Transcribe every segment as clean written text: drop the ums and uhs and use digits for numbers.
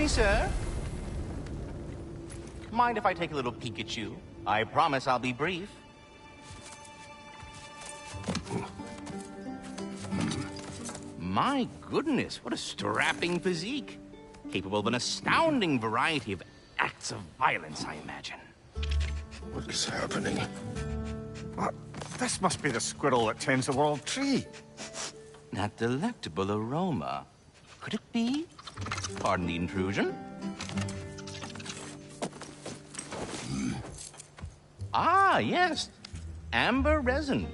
me, sir. Mind if I take a little peek at you? I promise I'll be brief. My goodness, what a strapping physique. Capable of an astounding variety of acts of violence, I imagine. What is happening? What? This must be the squirrel that tends the world tree. That delectable aroma. Could it be? Pardon the intrusion. Ah, yes. Amber resin.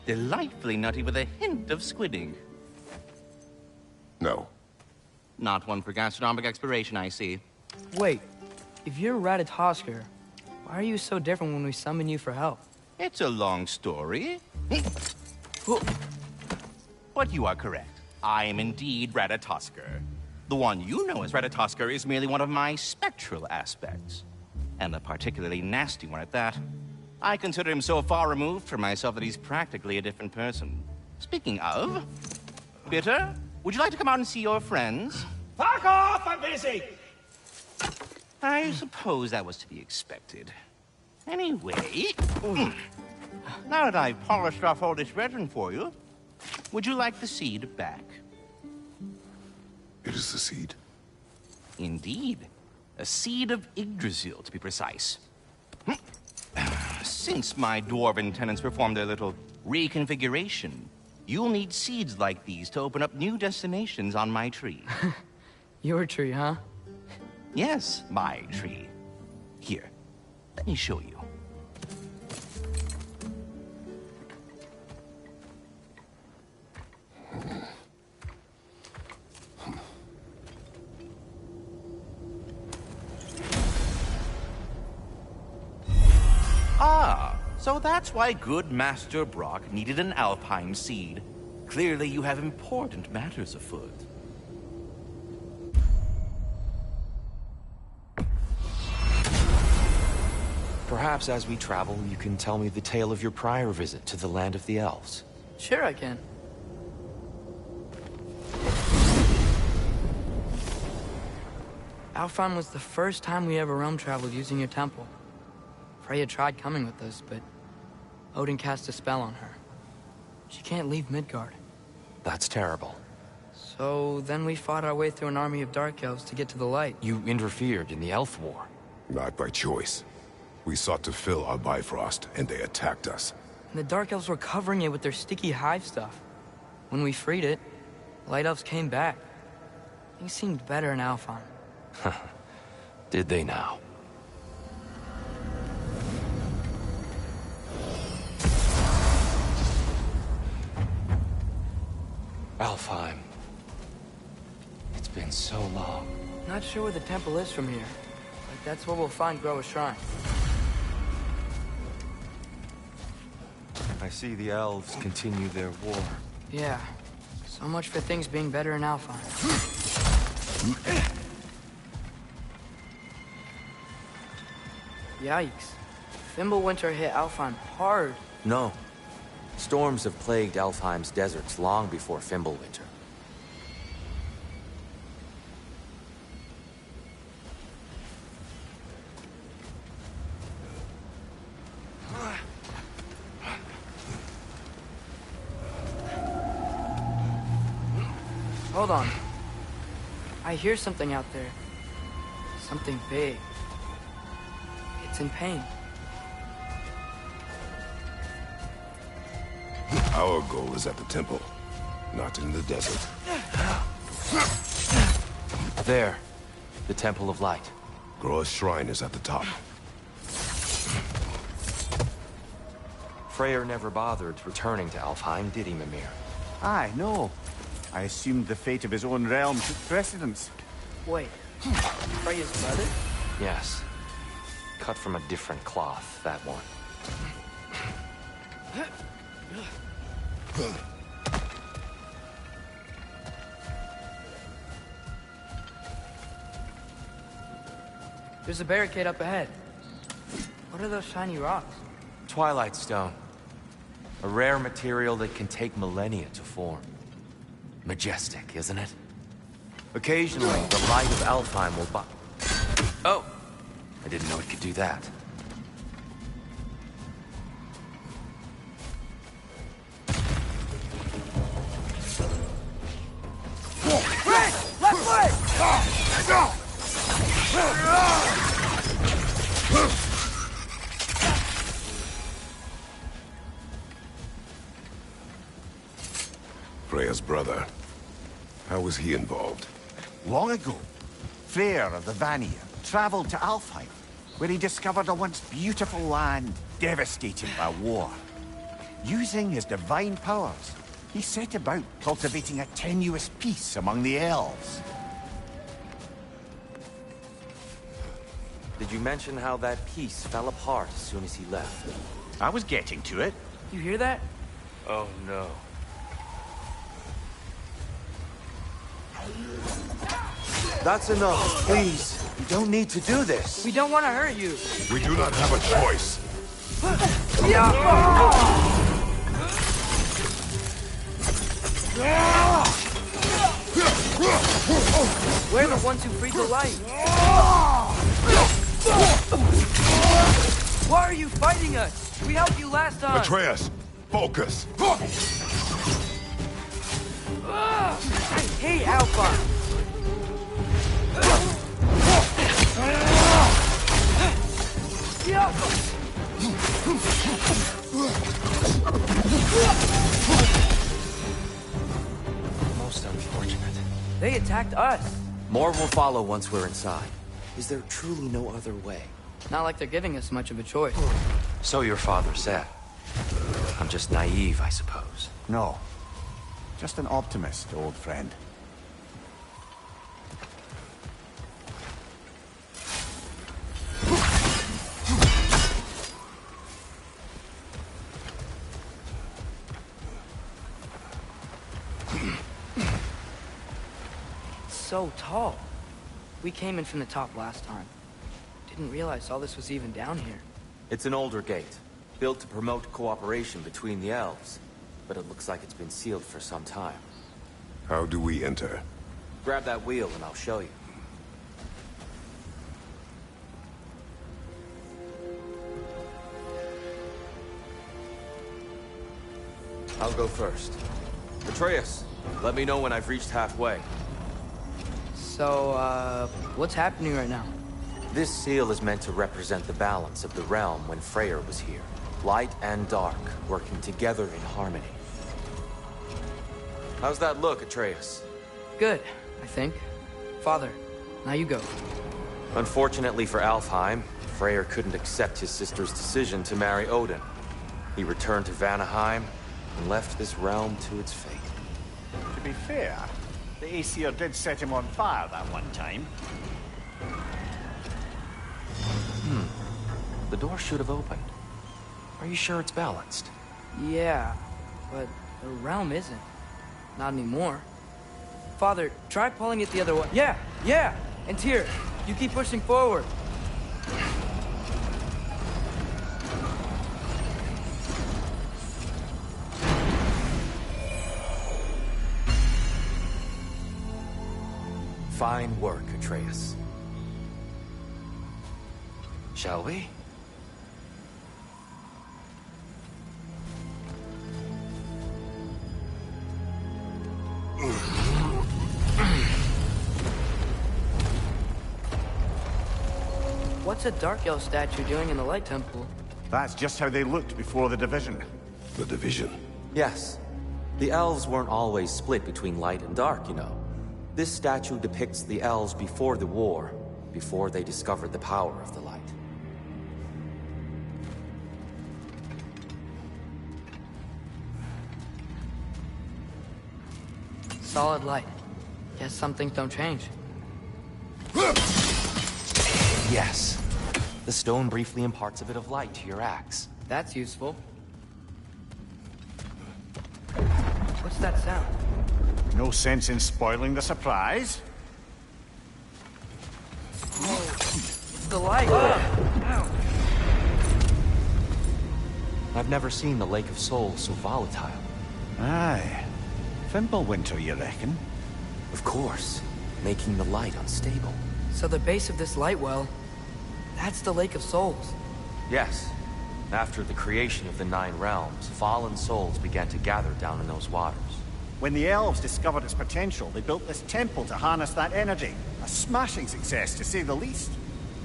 Delightfully nutty with a hint of squidding. No. Not one for gastronomic exploration, I see. Wait, if you're Ratatosker, why are you so different when we summon you for help? It's a long story. But you are correct. I am indeed Ratatosker. The one you know as Ratatosker is merely one of my spectral aspects. And a particularly nasty one at that. I consider him so far removed from myself that he's practically a different person. Speaking of... Bitter, would you like to come out and see your friends? Fuck off! I'm busy! I suppose that was to be expected. Anyway... Now that I've polished off all this resin for you, would you like the seed back? It is the seed. Indeed. A seed of Yggdrasil, to be precise. Since my dwarven tenants performed their little reconfiguration, you'll need seeds like these to open up new destinations on my tree. Your tree, huh? Yes, my tree. Here, let me show you. Ah, so that's why good Master Brock needed an Alfheim seed. Clearly you have important matters afoot. Perhaps as we travel, you can tell me the tale of your prior visit to the land of the elves. Sure I can. Alfheim was the first time we ever realm traveled using your temple. Freya tried coming with us, but Odin cast a spell on her. She can't leave Midgard. That's terrible. So then we fought our way through an army of dark elves to get to the light. You interfered in the Elf War. Not by choice. We sought to fill our Bifrost, and they attacked us. And the dark elves were covering it with their sticky hive stuff. When we freed it, the light elves came back. Things seemed better in Alfheim. Did they now? Alfheim. It's been so long. Not sure where the temple is from here, but that's where we'll find Groa's shrine. I see the elves continue their war. Yeah, so much for things being better in Alfheim. Yikes. Fimbulwinter hit Alfheim hard. No. Storms have plagued Alfheim's deserts long before Fimbulwinter. Hold on. I hear something out there. Something big. It's in pain. Our goal is at the temple, not in the desert. There. The Temple of Light. Groa's shrine is at the top. Freyr never bothered returning to Alfheim, did he, Mimir? Aye, no. I assumed the fate of his own realm took precedence. Wait. Freya's brother? Yes. Cut from a different cloth, that one. There's a barricade up ahead. What are those shiny rocks? Twilight Stone. A rare material that can take millennia to form. Majestic, isn't it? Occasionally, the light of Alfheim will Oh! I didn't know it could do that. Freya's brother. How was he involved? Long ago, Freyr of the Vanir traveled to Alfheim, where he discovered a once beautiful land devastated by war. Using his divine powers, he set about cultivating a tenuous peace among the elves. Did you mention how that piece fell apart as soon as he left? I was getting to it. You hear that? Oh no. That's enough, please. You don't need to do this. We don't want to hurt you. We do not have a choice. We're the ones who freed the light. Why are you fighting us? We helped you last time. Atreus, focus! I hate Alpha. Most unfortunate. They attacked us. More will follow once we're inside. Is there truly no other way? Not like they're giving us much of a choice. So your father said. I'm just naive, I suppose. No. Just an optimist, old friend. So tall. We came in from the top last time. Didn't realize all this was even down here. It's an older gate, built to promote cooperation between the elves. But it looks like it's been sealed for some time. How do we enter? Grab that wheel and I'll show you. I'll go first. Atreus, let me know when I've reached halfway. So, what's happening right now? This seal is meant to represent the balance of the realm when Freyr was here. Light and dark, working together in harmony. How's that look, Atreus? Good, I think. Father, now you go. Unfortunately for Alfheim, Freyr couldn't accept his sister's decision to marry Odin. He returned to Vanaheim and left this realm to its fate. To be fair, the Aesir did set him on fire that one time. The door should have opened. Are you sure it's balanced? Yeah, but the realm isn't. Not anymore. Father, try pulling it the other way. Yeah! And Tyr, you keep pushing forward. Fine work, Atreus. Shall we? What's a Dark Elf statue doing in the Light Temple? That's just how they looked before the division. The division. Yes. The elves weren't always split between light and dark, you know. This statue depicts the elves before the war, before they discovered the power of the light. Solid light. Guess some things don't change. Yes. The stone briefly imparts a bit of light to your axe. That's useful. What's that sound? No sense in spoiling the surprise. It's the light. Ow. I've never seen the Lake of Souls so volatile. Aye. Fimbulwinter, you reckon? Of course. making the light unstable. So the base of this light well, that's the Lake of Souls. Yes. After the creation of the Nine Realms, fallen souls began to gather down in those waters. When the elves discovered its potential, they built this temple to harness that energy. A smashing success, to say the least.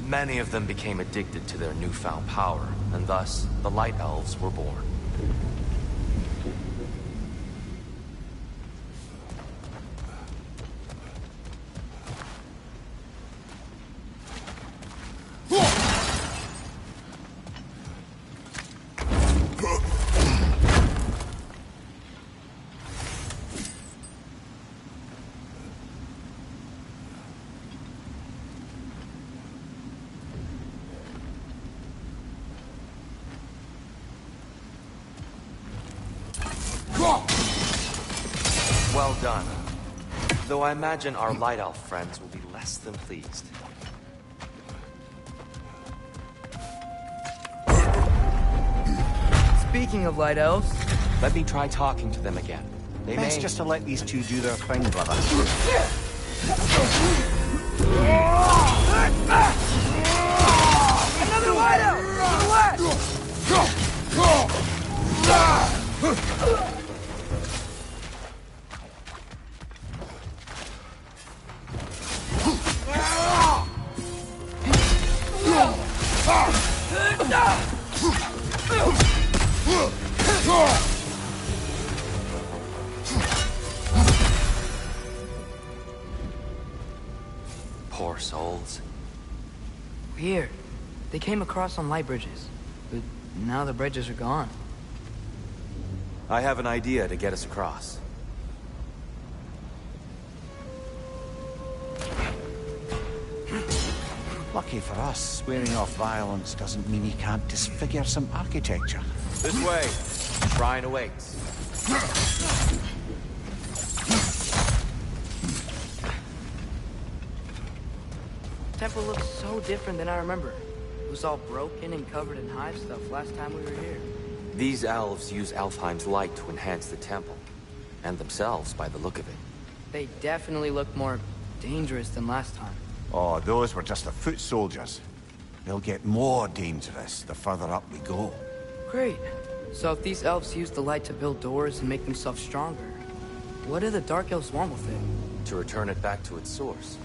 Many of them became addicted to their newfound power, and thus, the Light Elves were born. Well done. Though I imagine our Light Elf friends will be less than pleased. Speaking of Light Elves... Let me try talking to them again. They Best may... just to let these two do their thing, brother. Another Light Elf! To the west! Poor souls. Weird. They came across on light bridges, but now the bridges are gone. I have an idea to get us across. Lucky for us, swearing off violence doesn't mean he can't disfigure some architecture. This way. Shrine awaits. The temple looks so different than I remember. It was all broken and covered in hive stuff last time we were here. These elves use Alfheim's light to enhance the temple. And themselves, by the look of it. They definitely look more dangerous than last time. Oh, those were just the foot soldiers. They'll get more dangerous the further up we go. Great. So if these elves use the light to build doors and make themselves stronger, what do the Dark Elves want with it? To return it back to its source.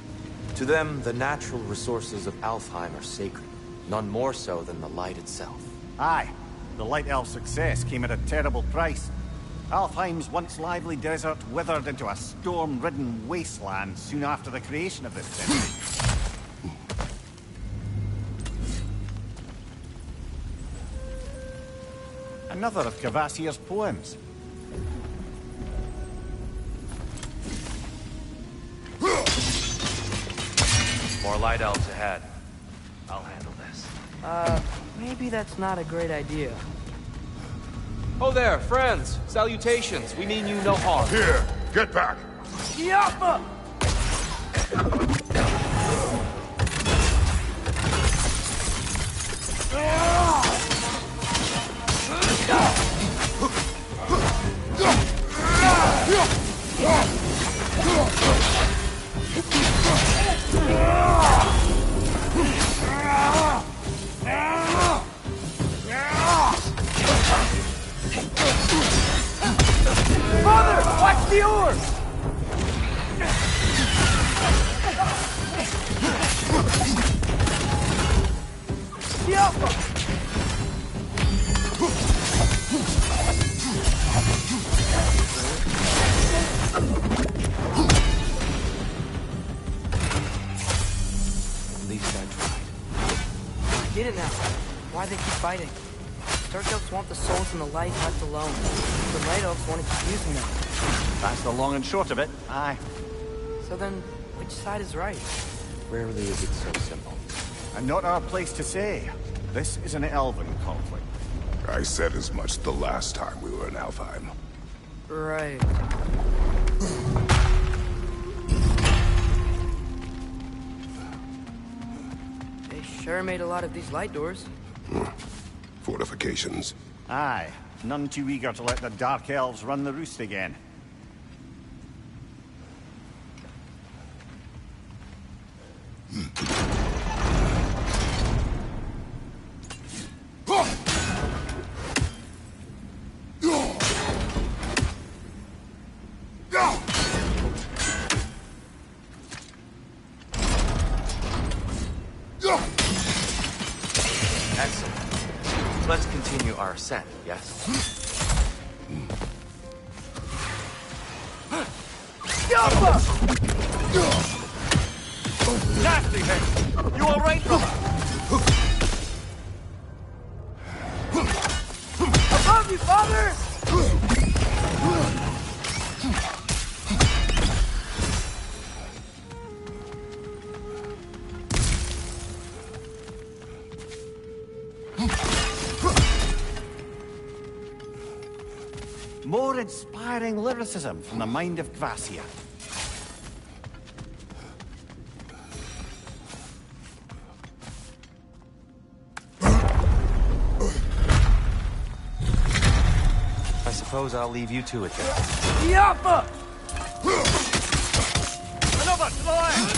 To them, the natural resources of Alfheim are sacred. None more so than the light itself. Aye, the Light Elf success came at a terrible price. Alfheim's once lively desert withered into a storm-ridden wasteland soon after the creation of this city. Another of Kvasir's poems. More light elves ahead. I'll handle this. Maybe that's not a great idea. Oh there, friends! Salutations! We mean you no harm. Here, get back! Yappa! Father, watch the oars! Yappa! At least I tried. I get it now. Why they keep fighting. Dark Elves want the souls and the light left alone. The Light Elves want to keep using them. That's the long and short of it. Aye. So then, which side is right? Rarely is it so simple. And not our place to say. This is an elven conflict. I said as much the last time we were in Alfheim. Right. They sure made a lot of these light doors. Fortifications. Aye. None too eager to let the Dark Elves run the roost again. continue our ascent, yes? Nasty head! You alright, brother? Above you, father! More inspiring lyricism from the mind of Gracia. I suppose I'll leave you to it then. Yaffa! Another to the left!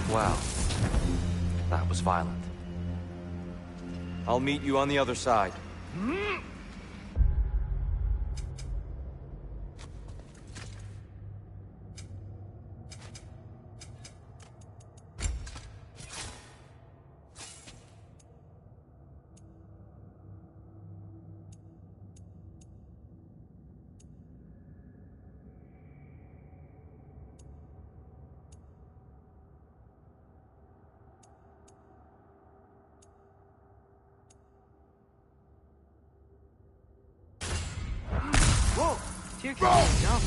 Wow. That was violent. I'll meet you on the other side. Whoa! Tyr can't jump.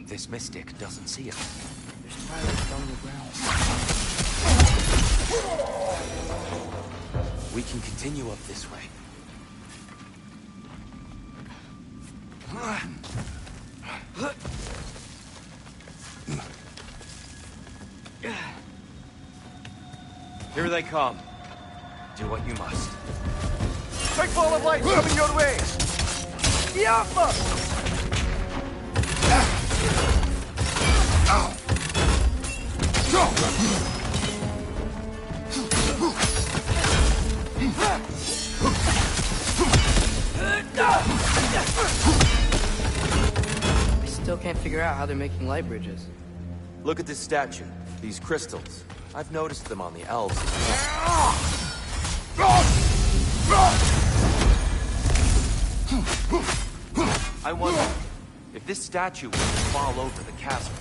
This mystic doesn't see us. There's twilight on the ground. We can continue up this way. Here they come. Do what you must. Big ball of light coming your way! Yaffa! I still can't figure out how they're making light bridges. Look at this statue. These crystals. I've noticed them on the elves as well. I wonder if this statue were to fall over the chasm.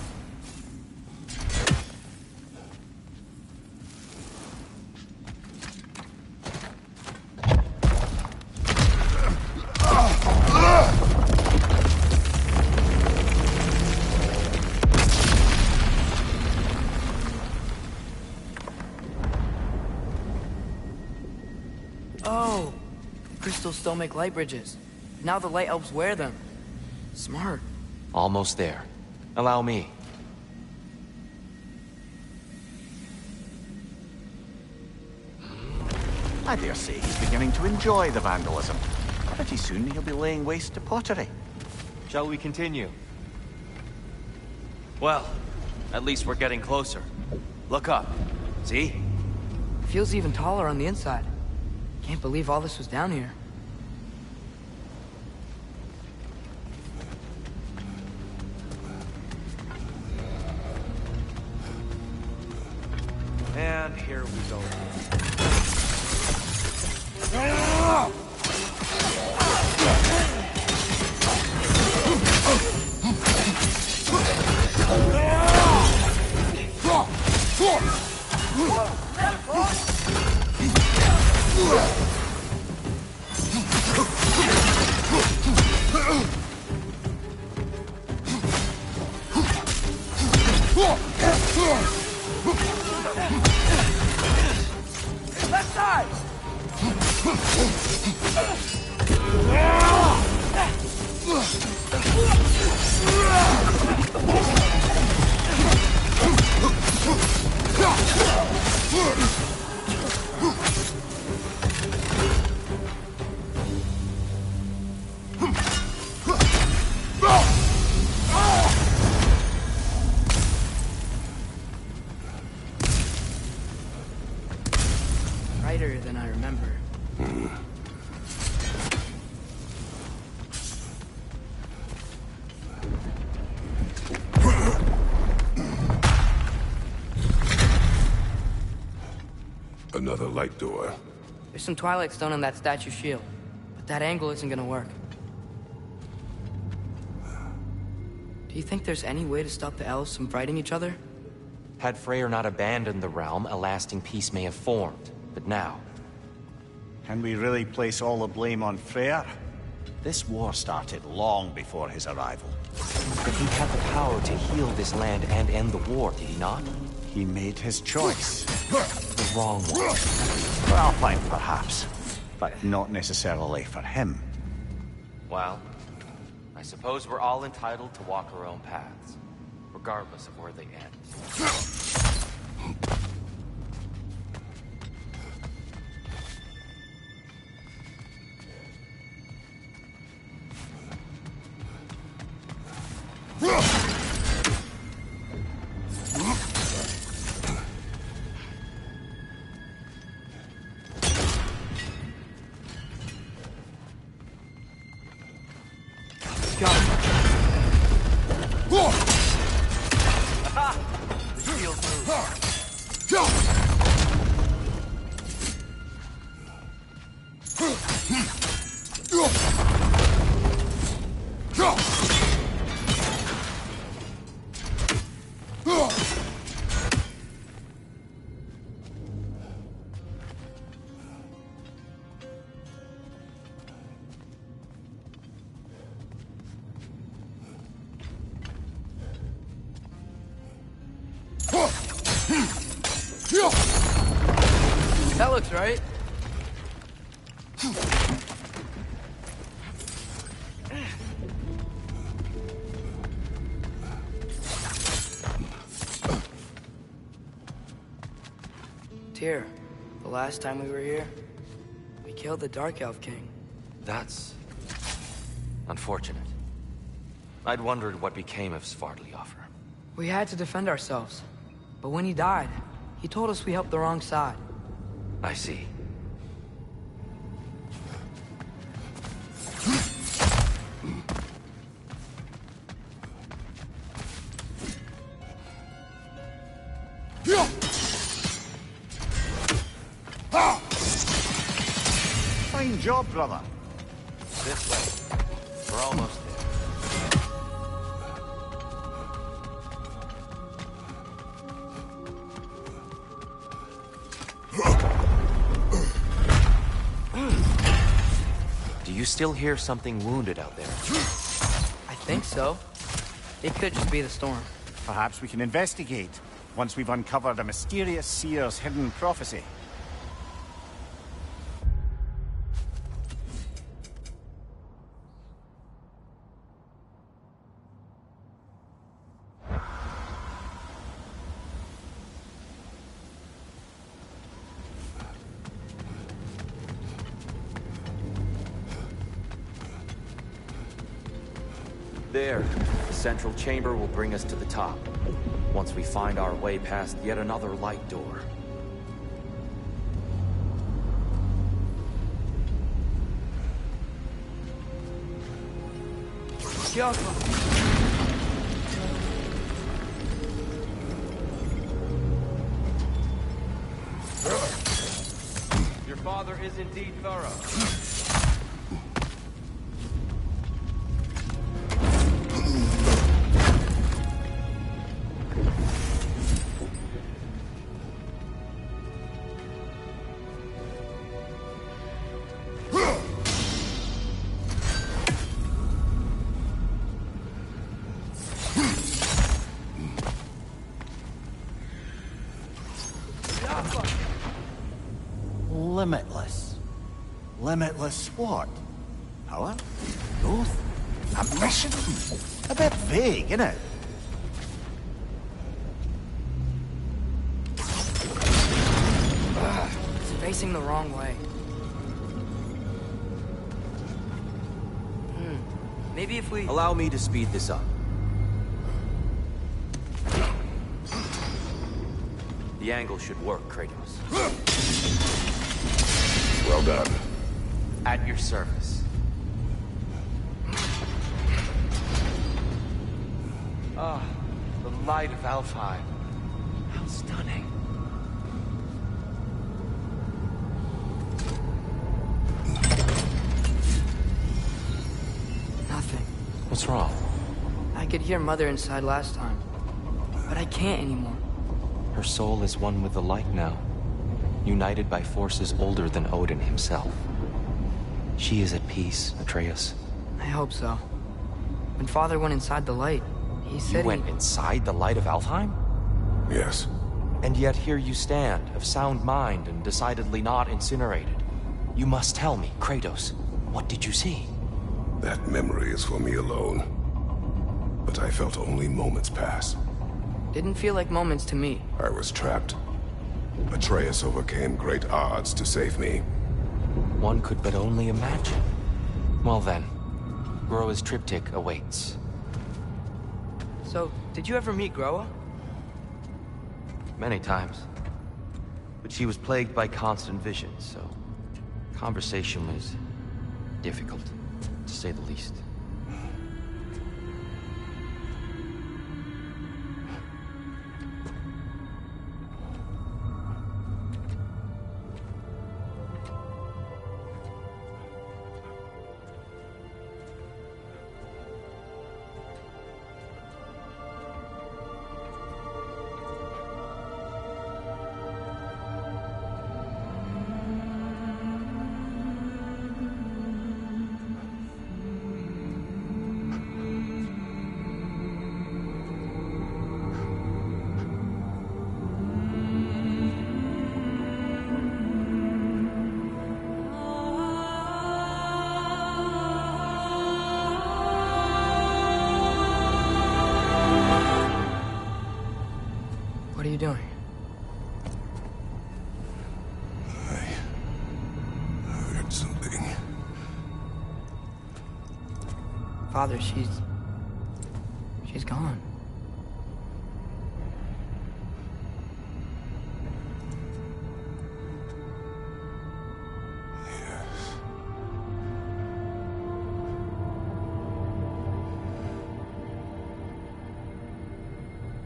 Oh! Crystals still make light bridges. Now the light elves wear them. Smart. Almost there. Allow me. I dare say he's beginning to enjoy the vandalism. Pretty soon he'll be laying waste to pottery. Shall we continue? Well, at least we're getting closer. Look up. See? Feels even taller on the inside. Can't believe all this was down here. And here we go. Left side! Brighter than I remember. Another light door. There's some Twilight Stone on that statue shield, but that angle isn't gonna work. Do you think there's any way to stop the elves from fighting each other? Had Freyr not abandoned the realm, a lasting peace may have formed. But now... Can we really place all the blame on Freyr? This war started long before his arrival. But he had the power to heal this land and end the war, did he not? He made his choice. The wrong one. Well, fine, perhaps. But not necessarily for him. Well, I suppose we're all entitled to walk our own paths, regardless of where they end. That looks right. Tyr, the last time we were here, we killed the Dark Elf King. That's... unfortunate. I'd wondered what became of Svartalfheim. We had to defend ourselves. But when he died, he told us we helped the wrong side. I see. Fine job, brother. This way. We're almost there. Do you still hear something wounded out there? I think so. It could just be the storm. Perhaps we can investigate, once we've uncovered a mysterious seer's hidden prophecy. There. The central chamber will bring us to the top. Once we find our way past yet another light door. Your father is indeed thorough. Limitless. Limitless what? Power? Growth? Ambition? A bit vague, isn't it? It's facing the wrong way. Maybe if we... Allow me to speed this up. The angle should work, Kratos. Well done. At your service. Ah, the light of Alfheim. How stunning. Nothing. What's wrong? I could hear Mother inside last time, but I can't anymore. Her soul is one with the light now, united by forces older than Odin himself. She is at peace, Atreus. I hope so. When Father went inside the light, he said You went inside the light of Alfheim? Yes. And yet here you stand, of sound mind and decidedly not incinerated. You must tell me, Kratos, what did you see? That memory is for me alone. But I felt only moments pass. Didn't feel like moments to me. I was trapped. Atreus overcame great odds to save me. One could but only imagine. Well then, Groa's triptych awaits. So, did you ever meet Groa? Many times. But she was plagued by constant visions, so conversation was difficult, to say the least. What are you doing? I heard something. Father, she's gone.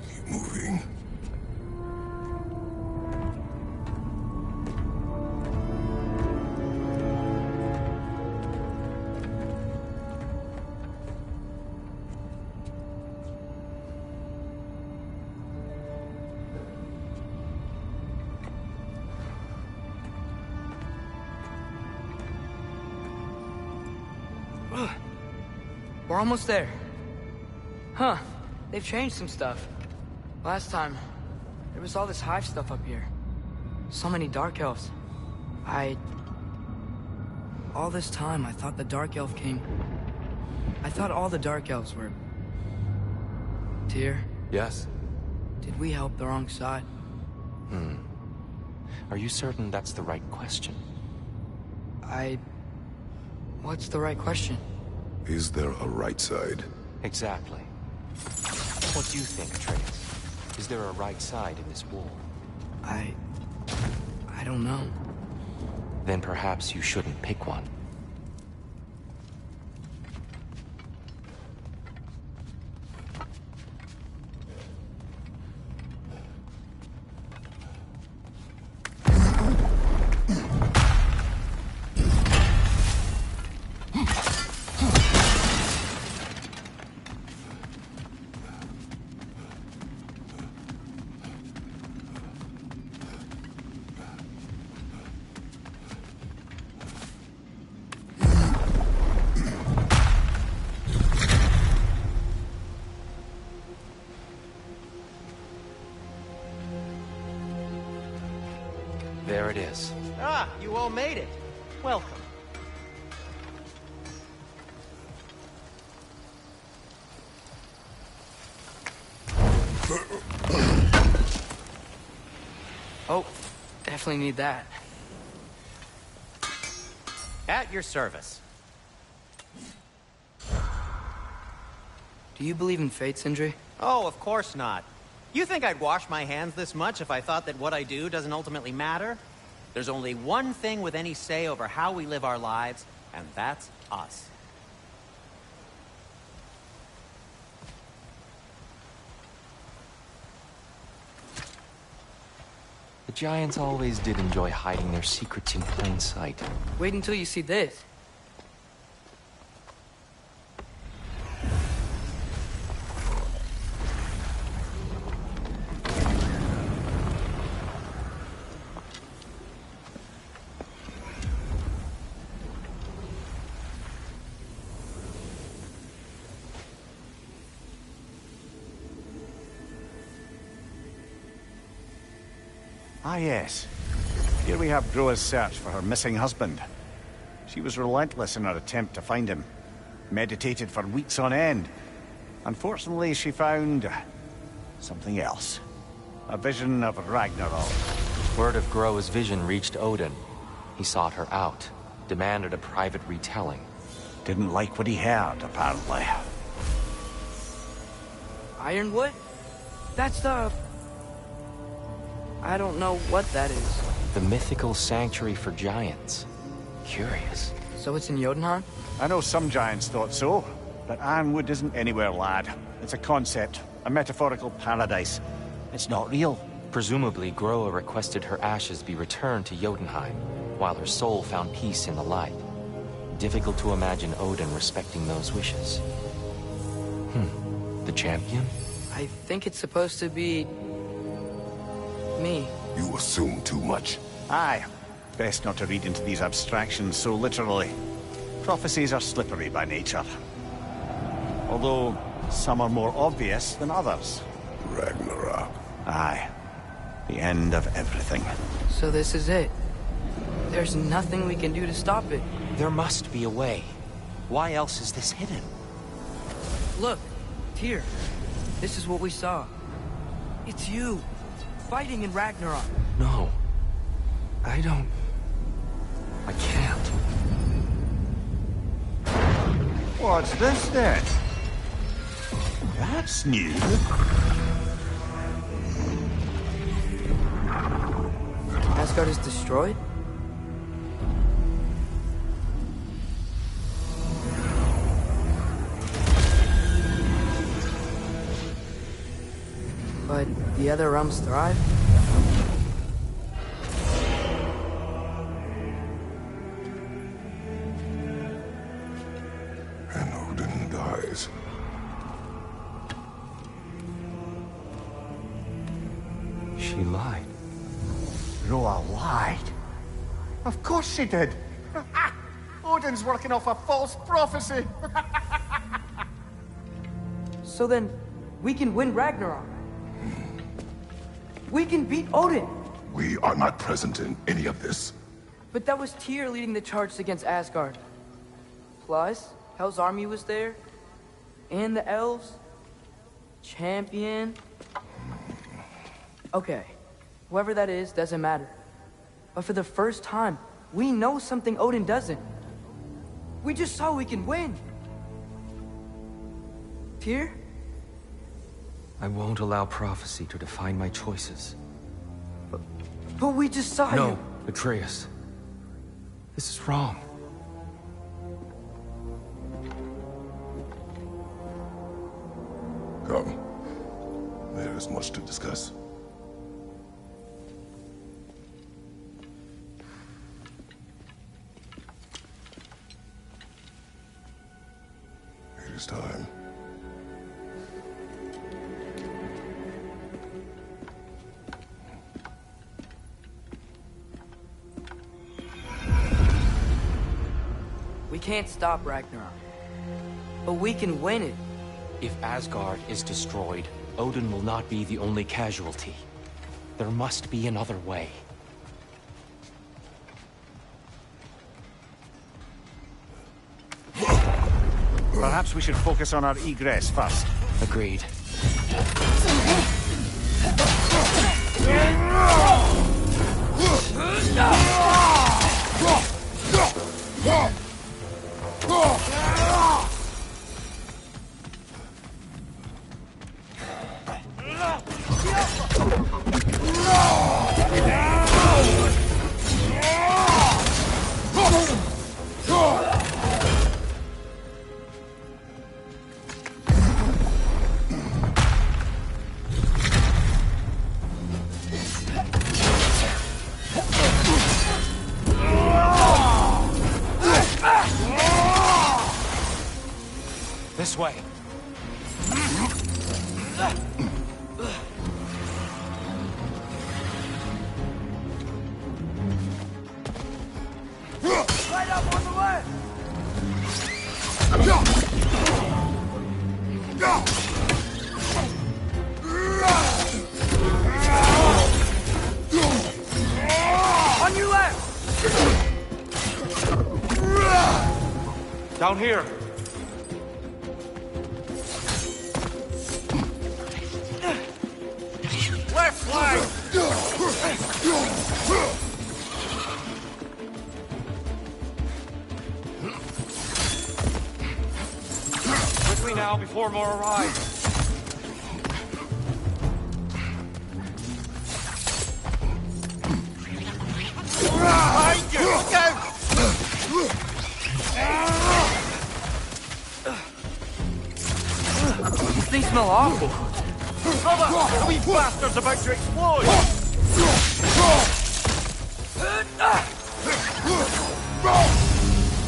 Keep moving. We're almost there. Huh. They've changed some stuff. Last time, there was all this hive stuff up here. So many Dark Elves. All this time, I thought the Dark Elf came... I thought all the Dark Elves were... Tyr, Yes? did we help the wrong side? Are you certain that's the right question? What's the right question? Is there a right side? Exactly. What do you think, Atreus? Is there a right side in this war? I don't know. Then perhaps you shouldn't pick one. There it is. Ah, you all made it. Welcome. Oh, definitely need that. At your service. Do you believe in fate, Sindri? Oh, of course not. You think I'd wash my hands this much if I thought that what I do doesn't ultimately matter? There's only one thing with any say over how we live our lives, and that's us. The Giants always did enjoy hiding their secrets in plain sight. Wait until you see this. Ah, yes. Here we have Groa's search for her missing husband. She was relentless in her attempt to find him. Meditated for weeks on end. Unfortunately, she found something else. A vision of Ragnarok. Word of Groa's vision reached Odin. He sought her out, demanded a private retelling. Didn't like what he heard, apparently. Ironwood? That's the... I don't know what that is. The mythical sanctuary for giants. Curious. So it's in Jotunheim? I know some giants thought so, but Ironwood isn't anywhere, lad. It's a concept, a metaphorical paradise. It's not real. Presumably, Groa requested her ashes be returned to Jotunheim, while her soul found peace in the light. Difficult to imagine Odin respecting those wishes. The champion? I think it's supposed to be... me. You assume too much. Aye. Best not to read into these abstractions so literally. Prophecies are slippery by nature. Although, some are more obvious than others. Ragnarok. Aye. The end of everything. So this is it. There's nothing we can do to stop it. There must be a way. Why else is this hidden? Look, Tyr. This is what we saw. It's you, fighting in Ragnarok. No. I don't... I can't. What's this then? That's new. Asgard is destroyed? But the other realms thrive? And Odin dies. She lied. Groa lied. Of course she did. Odin's working off a false prophecy. So then, we can win Ragnarok. We can beat Odin. We are not present in any of this. But that was Tyr leading the charge against Asgard. Plus, Hell's army was there. And the elves. Champion. Okay. Whoever that is, doesn't matter. But for the first time, we know something Odin doesn't. We just saw we can win. Tyr? I won't allow prophecy to define my choices. But we just saw No, you. Atreus. This is wrong. Come. There is much to discuss. It is time. We can't stop Ragnarok. But we can win it. If Asgard is destroyed, Odin will not be the only casualty. There must be another way. Perhaps we should focus on our egress first. Agreed. This way. Right up on the left! On your left! Down here. Left flank! With me now before more arrive. Behind you! Look out! These smell awful. Cover! The wee bastard's about to explode!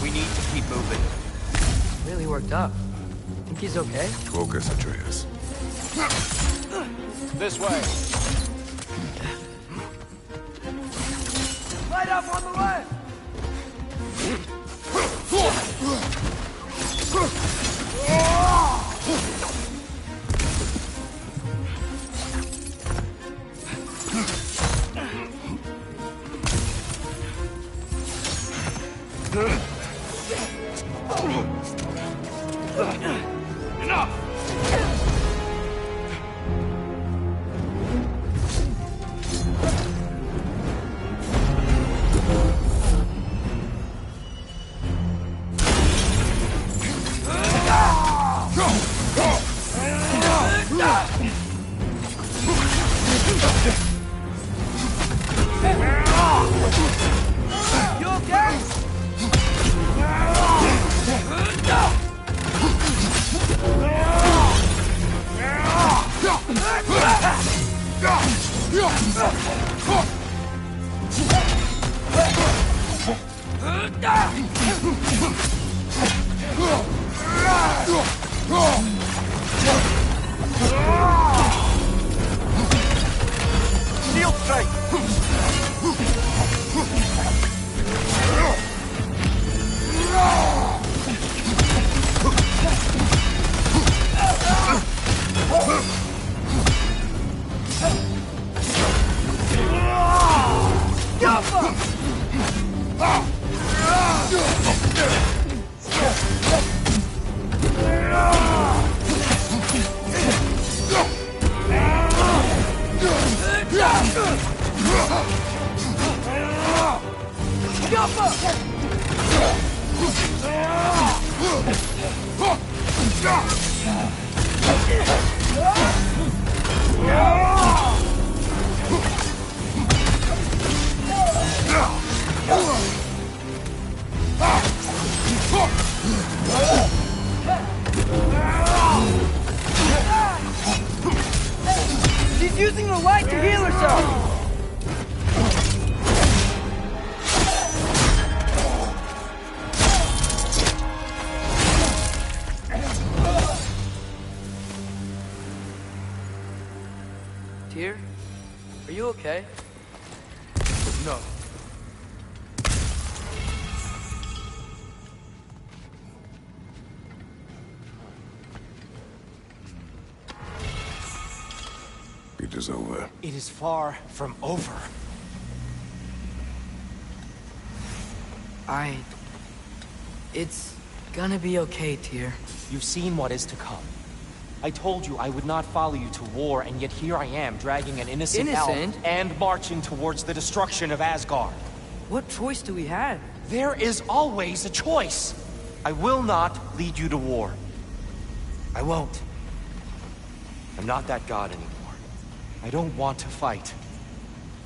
We need to keep moving. Really worked up. Think he's okay? Focus, Atreus. This way. Right up on the left! You okay? Shield strike! She's using the light to heal herself! Tyr? Are you okay? No. It is over. It is far from over. It's gonna be okay, Tyr. You've seen what is to come. I told you I would not follow you to war, and yet here I am, dragging an innocent elf and marching towards the destruction of Asgard. What choice do we have? There is always a choice. I will not lead you to war. I won't. I'm not that god anymore. I don't want to fight.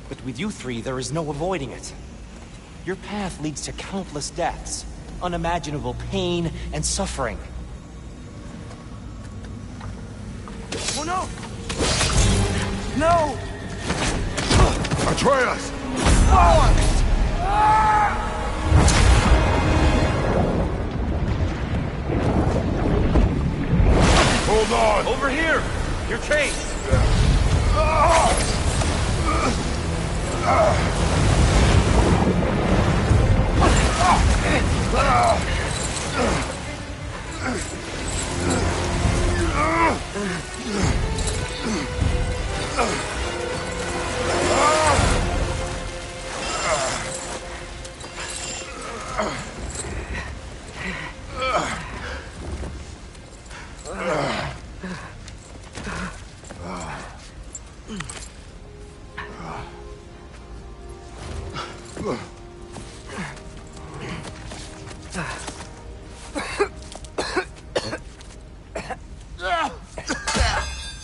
But with you three, there is no avoiding it. Your path leads to countless deaths, unimaginable pain and suffering. Oh no! No! Atreus! Hold on! Over here! You're chased!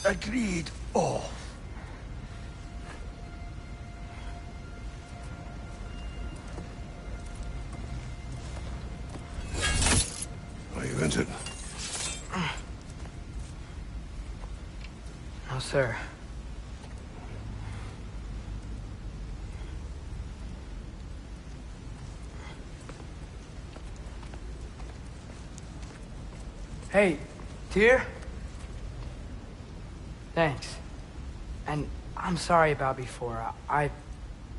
Agreed. Oh. Are you injured? No, sir. Hey, Tyr? Thanks. And I'm sorry about before.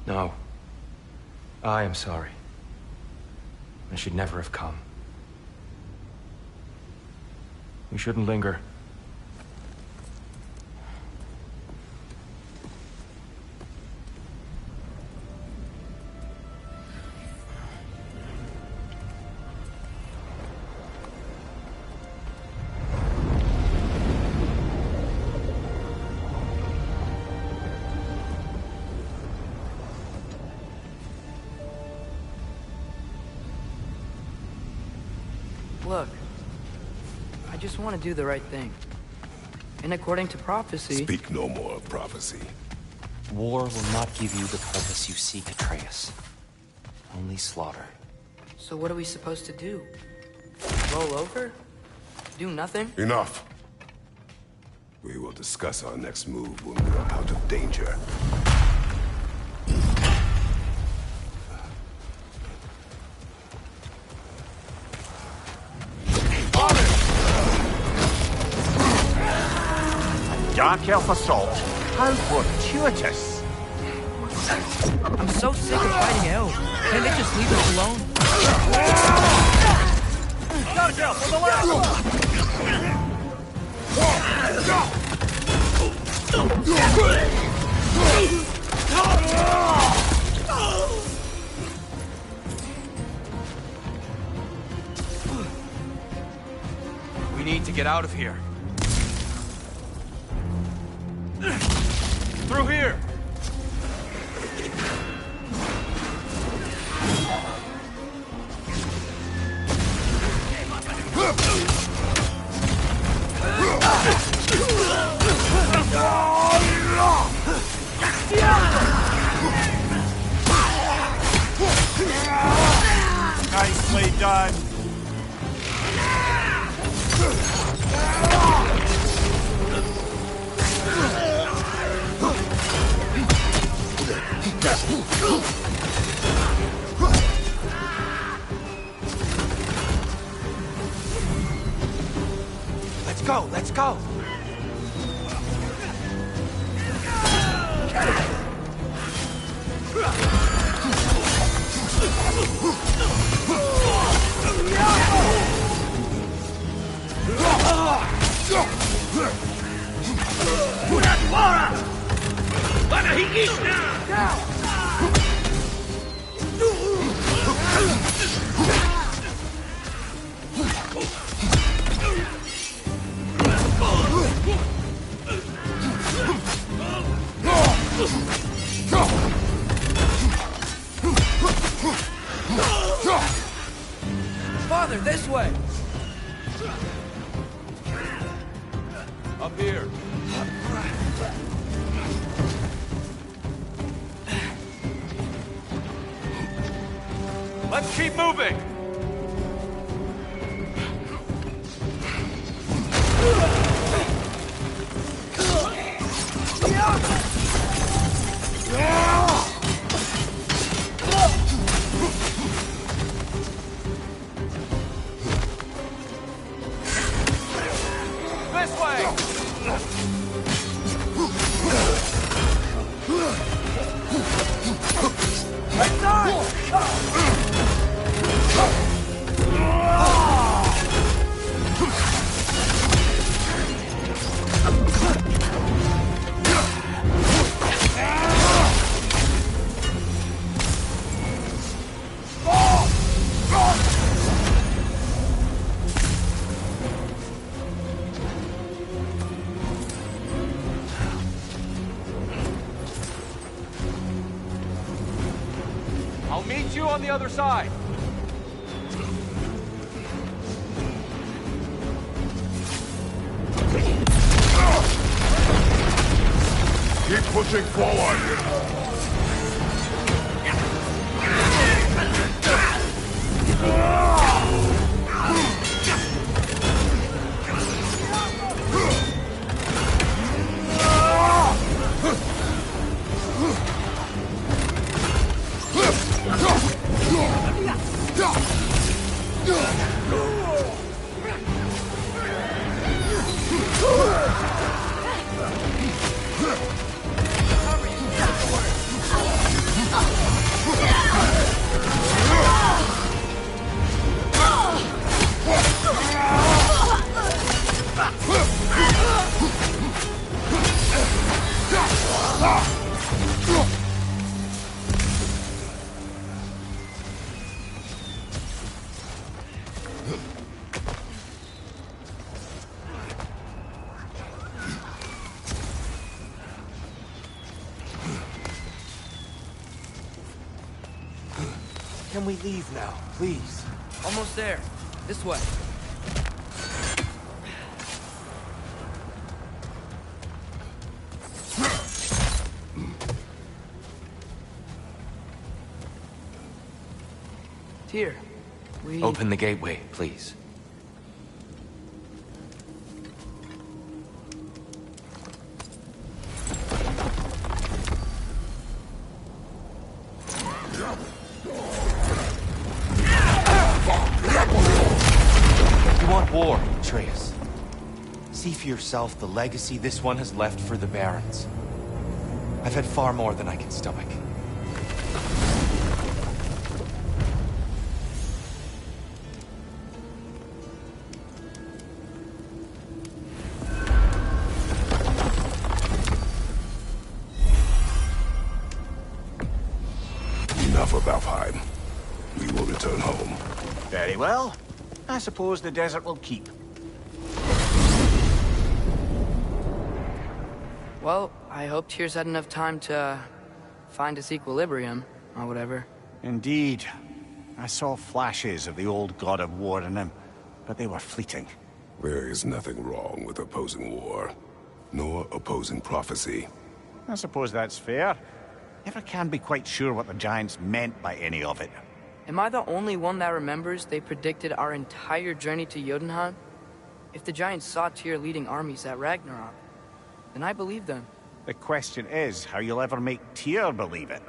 No. I am sorry. I should never have come. We shouldn't linger. Look, I just want to do the right thing. And according to prophecy... Speak no more of prophecy. War will not give you the purpose you seek, Atreus. Only slaughter. So what are we supposed to do? Roll over? Do nothing? Enough. We will discuss our next move when we are out of danger. Dark elf assault. How fortuitous. I'm so sick of fighting elves. Can't they just leave us alone? Dark elf on the We need to get out of here. Through here! Nicely done. Let's go, let's go! Farther, this way! Up here. Let's keep moving! This way! I'll meet you on the other side. Keep pushing forward! Can we leave now, please? Almost there. This way. Here. We... Open the gateway, please. You want war, Atreus. See for yourself the legacy this one has left for the Barons. I've had far more than I can stomach. Enough of Alfheim. We will return home. Very well. I suppose the desert will keep. Well, I hope Tyr's had enough time to find its equilibrium, or whatever. Indeed. I saw flashes of the old god of war in him, but they were fleeting. There is nothing wrong with opposing war, nor opposing prophecy. I suppose that's fair. Never can be quite sure what the Giants meant by any of it. Am I the only one that remembers they predicted our entire journey to Jotunheim? If the Giants saw Tyr leading armies at Ragnarok, then I believe them. The question is how you'll ever make Tyr believe it.